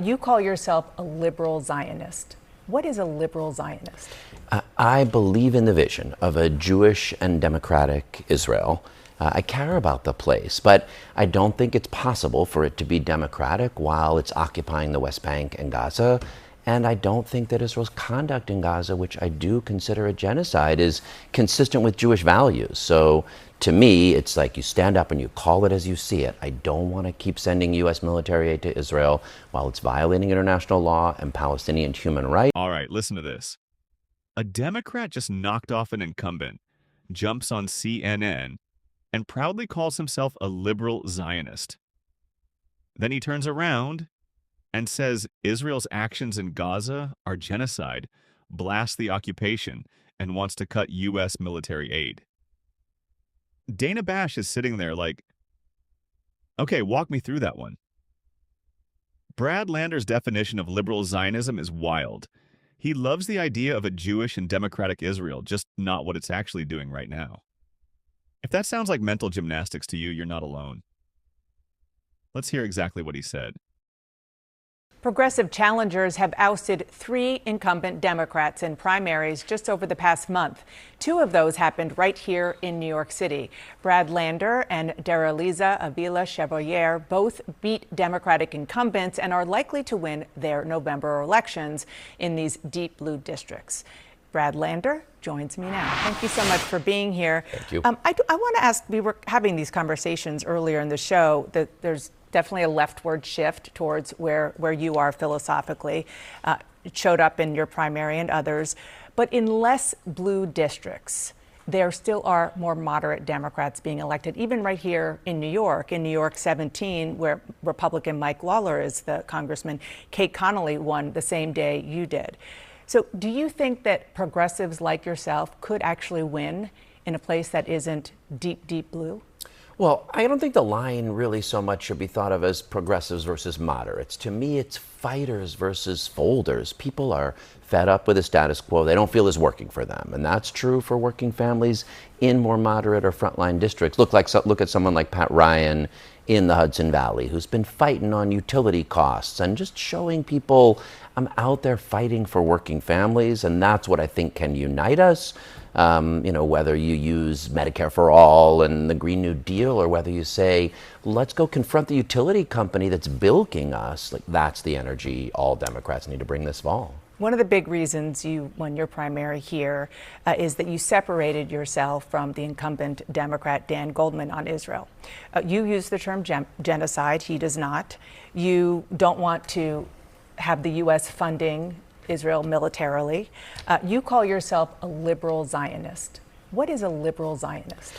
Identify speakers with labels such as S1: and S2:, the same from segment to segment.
S1: You call yourself a liberal Zionist. What is a liberal Zionist?
S2: I believe in the vision of a Jewish and democratic Israel. I care about the place, but I don't think it's possible for it to be democratic while it's occupying the West Bank and Gaza. And I don't think that Israel's conduct in Gaza, which I do consider a genocide, is consistent with Jewish values. So to me, it's like you stand up and you call it as you see it. I don't want to keep sending U.S. military aid to Israel while it's violating international law and Palestinian human rights.
S3: All right, listen to this. A Democrat just knocked off an incumbent, jumps on CNN, and proudly calls himself a liberal Zionist. Then he turns around and says Israel's actions in Gaza are genocide, blasts the occupation, and wants to cut U.S. military aid. Dana Bash is sitting there like, okay, walk me through that one. Brad Lander's definition of liberal Zionism is wild. He loves the idea of a Jewish and democratic Israel, just not what it's actually doing right now. If that sounds like mental gymnastics to you, you're not alone. Let's hear exactly what he said.
S1: Progressive challengers have ousted 3 incumbent Democrats in primaries just over the past month. 2 of those happened right here in New York City. Brad Lander and Daraliza Avila Chevalier both beat Democratic incumbents and are likely to win their November elections in these deep blue districts. Brad Lander joins me now. Thank you so much for being here.
S2: Thank you.
S1: I want to ask, we were having these conversations earlier in the show, that there's definitely a leftward shift towards where you are philosophically. It showed up in your primary and others. But in less blue districts, there still are more moderate Democrats being elected, even right here in New York. In New York 17, where Republican Mike Lawler is the congressman, Kate Connolly won the same day you did. So do you think that progressives like yourself could actually win in a place that isn't deep, deep blue?
S2: Well, I don't think the line really so much should be thought of as progressives versus moderates. To me, it's fighters versus folders. People are fed up with the status quo. They don't feel it's working for them. And that's true for working families in more moderate or frontline districts. Look at someone like Pat Ryan in the Hudson Valley, who's been fighting on utility costs and just showing people I'm out there fighting for working families. And that's what I think can unite us. Whether you use Medicare for all and the Green New Deal, or whether you say, let's go confront the utility company that's bilking us, like that's the energy all Democrats need to bring this fall.
S1: One of the big reasons you won your primary here is that you separated yourself from the incumbent Democrat Dan Goldman on Israel. You use the term genocide. He does not. You don't want to have the U.S. funding Israel militarily. You call yourself a liberal Zionist. What is a liberal Zionist?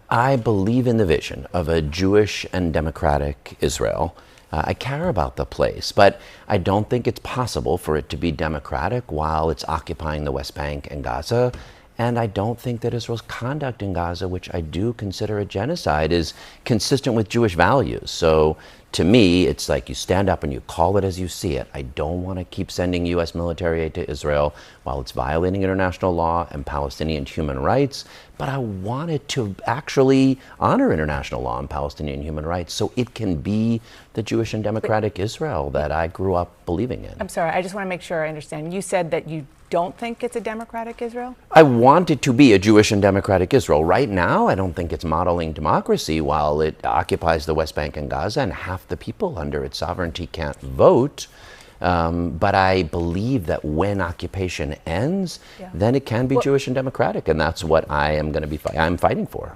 S2: I believe in the vision of a Jewish and democratic Israel. I care about the place, but I don't think it's possible for it to be democratic while it's occupying the West Bank and Gaza. And I don't think that Israel's conduct in Gaza, which I do consider a genocide, is consistent with Jewish values. So to me, it's like you stand up and you call it as you see it. I don't want to keep sending U.S. military aid to Israel while it's violating international law and Palestinian human rights. But I want it to actually honor international law and Palestinian human rights so it can be the Jewish and democratic Israel that I grew up believing in.
S1: I'm sorry, I just want to make sure I understand. You said that you don't think it's a democratic Israel?
S2: I want it to be a Jewish and democratic Israel. Right now, I don't think it's modeling democracy while it occupies the West Bank and Gaza and half the people under its sovereignty can't vote. But I believe that when occupation ends, then it can be Jewish and democratic, and that's what I am going to be I'm fighting for.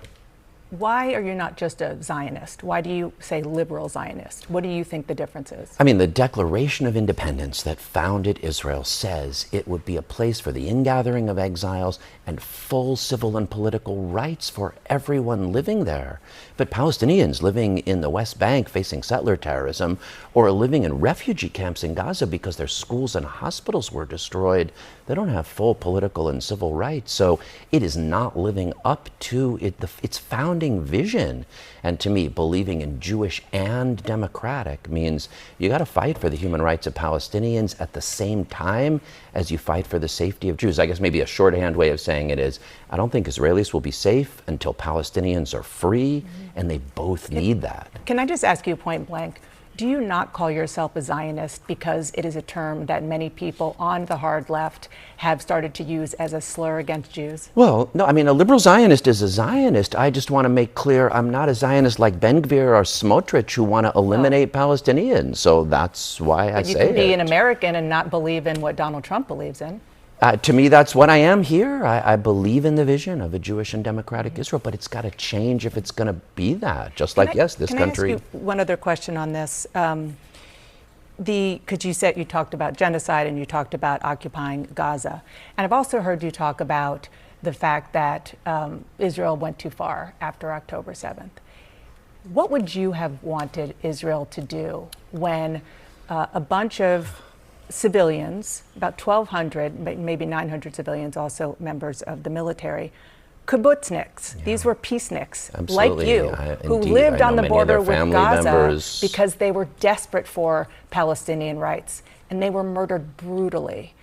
S1: Why are you not just a Zionist? Why do you say liberal Zionist? What do you think the difference is?
S2: I mean, the Declaration of Independence that founded Israel says it would be a place for the ingathering of exiles and full civil and political rights for everyone living there. But Palestinians living in the West Bank facing settler terrorism, or living in refugee camps in Gaza because their schools and hospitals were destroyed, they don't have full political and civil rights. So it is not living up to its founding vision. And to me, believing in Jewish and democratic means you got to fight for the human rights of Palestinians at the same time as you fight for the safety of Jews. I guess maybe a shorthand way of saying it is, I don't think Israelis will be safe until Palestinians are free, and they both need that.
S1: Can I just ask you point blank, Do you not call yourself a Zionist because it is a term that many people on the hard left have started to use as a slur against Jews?
S2: Well, no, I mean, a liberal Zionist is a Zionist. I just want to make clear I'm not a Zionist like Ben-Gvir or Smotrich who want to eliminate Palestinians. So that's why I say it.
S1: You can be an American and not believe in what Donald Trump believes in.
S2: To me, that's what I am here. I believe in the vision of a Jewish and democratic Israel, but it's got to change if it's going to be that. Just like, yes, this country.
S1: Can I ask you one other question on this? Because you talked about genocide and you talked about occupying Gaza. And I've also heard you talk about the fact that Israel went too far after October 7th. What would you have wanted Israel to do when a bunch of civilians, about 1,200, maybe 900 civilians, also members of the military, kibbutzniks, these were peaceniks, like you, who lived on the border with Gaza because they were desperate for Palestinian rights, and they were murdered brutally.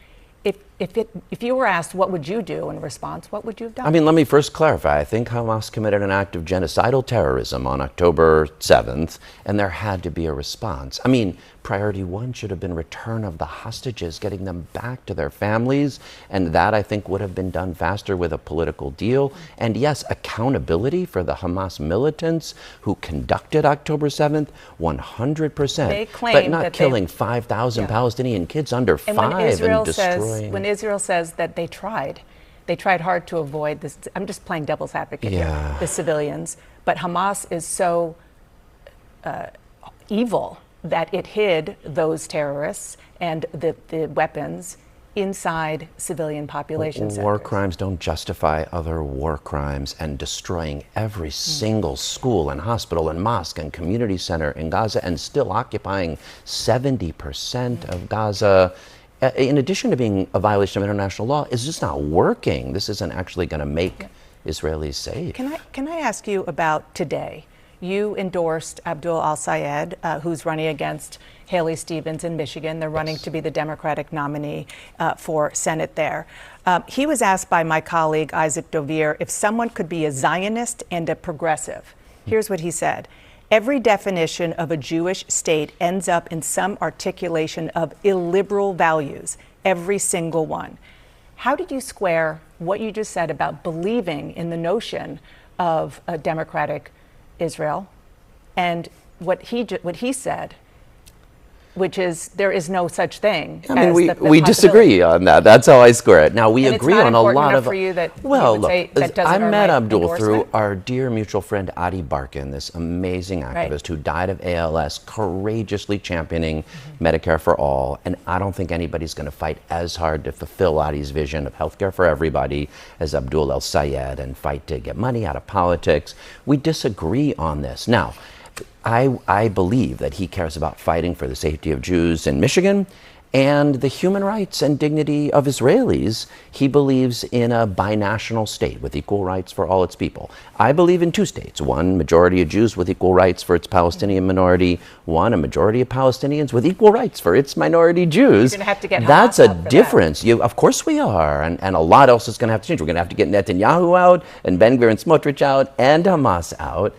S1: If you were asked what would you do in response, what would you have done?
S2: I mean, let me first clarify. I think Hamas committed an act of genocidal terrorism on October 7th, and there had to be a response. I mean, priority one should have been return of the hostages, getting them back to their families, and that I think would have been done faster with a political deal. And yes, accountability for the Hamas militants who conducted October 7th, 100%.
S1: They claim
S2: but not
S1: that
S2: killing 5,000 Palestinian kids under 5 and destroying.
S1: When Israel says that they tried hard to avoid this. I'm just playing devil's advocate here, the civilians. But Hamas is so evil that it hid those terrorists and the weapons inside civilian population centers.
S2: War crimes don't justify other war crimes, and destroying every single school and hospital and mosque and community center in Gaza and still occupying 70% of Gaza, in addition to being a violation of international law, is just not working. This isn't actually going to make Israelis safe.
S1: Can I ask you about today? You endorsed Abdul al-Sayed, who's running against Haley Stevens in Michigan. They're running to be the Democratic nominee for Senate there. He was asked by my colleague Isaac Dovere if someone could be a Zionist and a progressive. Here's what he said. Every definition of a Jewish state ends up in some articulation of illiberal values, every single one. How did you square what you just said about believing in the notion of a democratic Israel and what he said, which is there is no such thing?
S2: I mean, we disagree on that. That's how I square it. Now, we agree on a lot of.
S1: For you that
S2: well,
S1: you would say that
S2: I met Abdul
S1: endorsement?
S2: through our dear mutual friend Adi Barkan, this amazing activist who died of ALS, courageously championing Medicare for all. And I don't think anybody's going to fight as hard to fulfill Adi's vision of healthcare for everybody as Abdul al-Sayed and fight to get money out of politics. We disagree on this. Now, I believe that he cares about fighting for the safety of Jews in Michigan and the human rights and dignity of Israelis. He believes in a binational state with equal rights for all its people. I believe in two states, one majority of Jews with equal rights for its Palestinian minority, one a majority of Palestinians with equal rights for its minority Jews.
S1: You're going to have to get
S2: That's
S1: Hamas
S2: a
S1: out for
S2: difference. Of course we are, and a lot else is going to have to change. We're going to have to get Netanyahu out and Ben-Gvir and Smotrich out and Hamas out.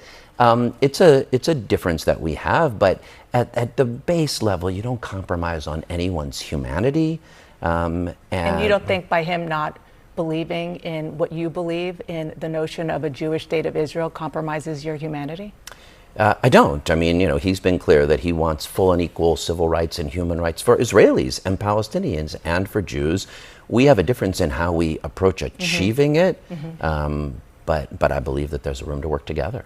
S2: It's a difference that we have, but at the base level, you don't compromise on anyone's humanity. And
S1: you don't think by him not believing in what you believe in the notion of a Jewish state of Israel compromises your humanity?
S2: I don't. I mean, he's been clear that he wants full and equal civil rights and human rights for Israelis and Palestinians and for Jews. We have a difference in how we approach achieving it, but I believe that there's room to work together.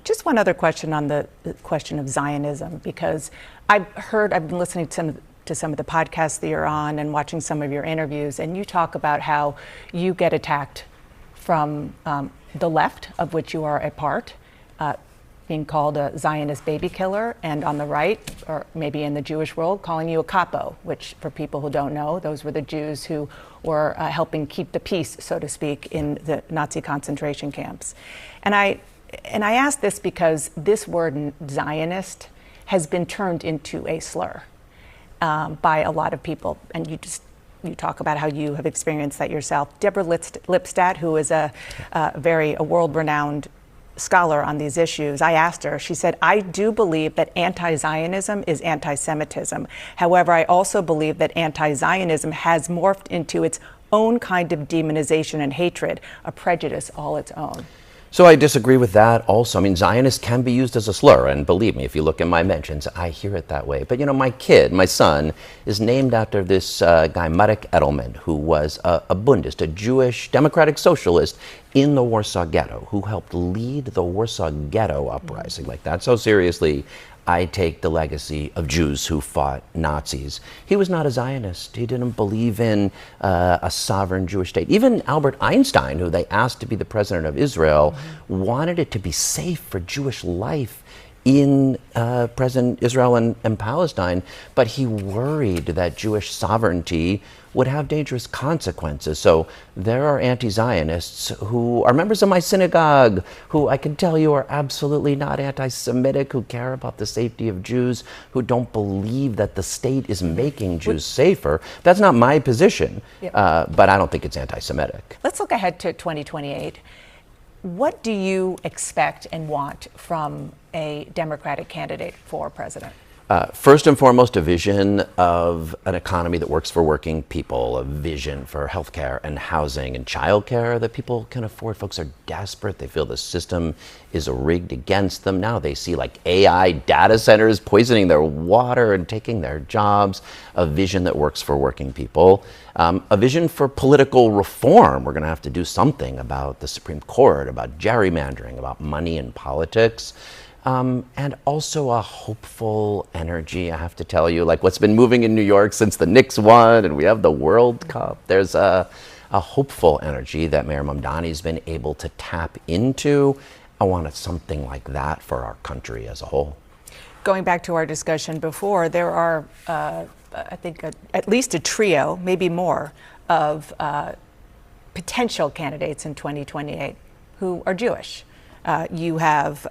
S1: Just one other question on the question of Zionism, because I've been listening to some of the podcasts that you're on and watching some of your interviews, and you talk about how you get attacked from the left, of which you are a part, being called a Zionist baby killer, and on the right, or maybe in the Jewish world, calling you a capo, which for people who don't know, those were the Jews who were helping keep the peace, so to speak, in the Nazi concentration camps. And I ask this because this word Zionist has been turned into a slur by a lot of people. And you talk about how you have experienced that yourself. Deborah Lipstadt, who is a world-renowned scholar on these issues. I asked her, she said, I do believe that anti-Zionism is anti-Semitism. However, I also believe that anti-Zionism has morphed into its own kind of demonization and hatred, a prejudice all its own.
S2: So I disagree with that also. I mean, Zionist can be used as a slur, and believe me, if you look in my mentions, I hear it that way. But you know, my son, is named after this guy, Marek Edelman, who was a Bundist, a Jewish democratic socialist in the Warsaw Ghetto, who helped lead the Warsaw Ghetto uprising like that. So seriously, I take the legacy of Jews who fought Nazis. He was not a Zionist. He didn't believe in a sovereign Jewish state. Even Albert Einstein, who they asked to be the president of Israel, wanted it to be safe for Jewish life in present Israel and Palestine, but he worried that Jewish sovereignty would have dangerous consequences. So there are anti-Zionists who are members of my synagogue, who I can tell you are absolutely not anti-Semitic, who care about the safety of Jews, who don't believe that the state is making Jews safer. That's not my position, but I don't think it's anti-Semitic.
S1: Let's look ahead to 2028. What do you expect and want from a Democratic candidate for president?
S2: First and foremost, a vision of an economy that works for working people, a vision for healthcare and housing and childcare that people can afford. Folks are desperate. They feel the system is rigged against them. Now they see like AI data centers poisoning their water and taking their jobs. A vision that works for working people. A vision for political reform. We're going to have to do something about the Supreme Court, about gerrymandering, about money in politics. And also a hopeful energy, I have to tell you, like what's been moving in New York since the Knicks won and we have the World Cup. There's a hopeful energy that Mayor Mamdani's been able to tap into. I wanted something like that for our country as a whole.
S1: Going back to our discussion before, there are, I think, at least a trio, maybe more, of potential candidates in 2028 who are Jewish. You have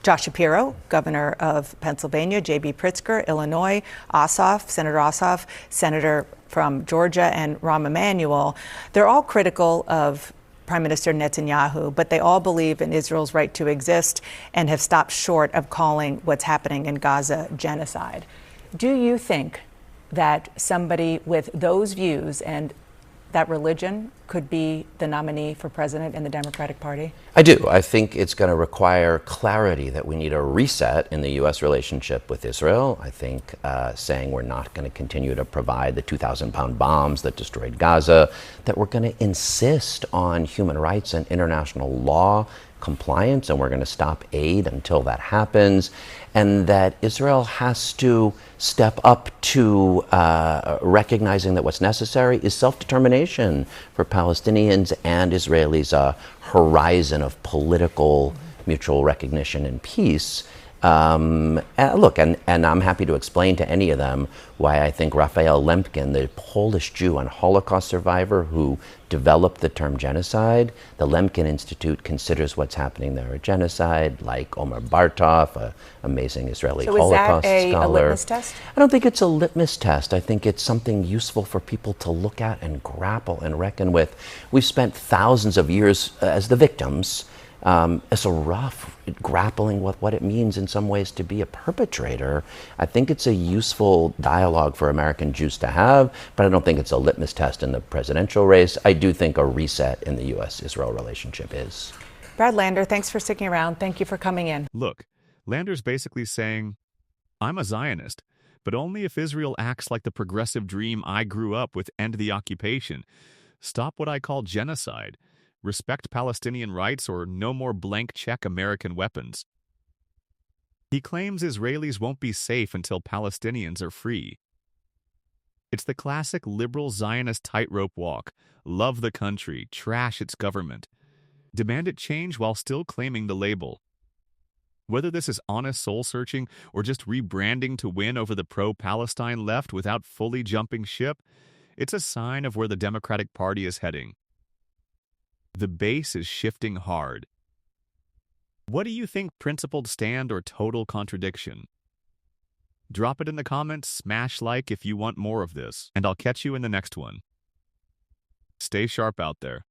S1: Josh Shapiro, governor of Pennsylvania, J.B. Pritzker, Illinois, Senator Ossoff, senator from Georgia, and Rahm Emanuel. They're all critical of Prime Minister Netanyahu, but they all believe in Israel's right to exist and have stopped short of calling what's happening in Gaza genocide. Do you think that somebody with those views and that religion could be the nominee for president in the Democratic Party?
S2: I do. I think it's going to require clarity that we need a reset in the U.S. relationship with Israel. I think saying we're not going to continue to provide the 2,000-pound bombs that destroyed Gaza, that we're going to insist on human rights and international law compliance, and we're going to stop aid until that happens, and that Israel has to step up to recognizing that what's necessary is self-determination for Palestinians and Israelis, a horizon of political mutual recognition and peace. Look, and I'm happy to explain to any of them why I think Raphael Lemkin, the Polish Jew and Holocaust survivor who developed the term genocide, the Lemkin Institute considers what's happening there a genocide, like Omer Bartov, an amazing Israeli Holocaust scholar.
S1: So is that a litmus test?
S2: I don't think it's a litmus test. I think it's something useful for people to look at and grapple and reckon with. We've spent thousands of years as the victims. It's a rough grappling with what it means in some ways to be a perpetrator. I think it's a useful dialogue for American Jews to have, but I don't think it's a litmus test in the presidential race. I do think a reset in the U.S.-Israel relationship is.
S1: Brad Lander, thanks for sticking around. Thank you for coming in.
S3: Look, Lander's basically saying, I'm a Zionist, but only if Israel acts like the progressive dream I grew up with, end the occupation, stop what I call genocide, respect Palestinian rights, or no more blank check American weapons. He claims Israelis won't be safe until Palestinians are free. It's the classic liberal Zionist tightrope walk. Love the country, trash its government. Demand it change while still claiming the label. Whether this is honest soul-searching or just rebranding to win over the pro-Palestine left without fully jumping ship, it's a sign of where the Democratic Party is heading. The base is shifting hard. What do you think, principled stand or total contradiction? Drop it in the comments, smash like if you want more of this, and I'll catch you in the next one. Stay sharp out there.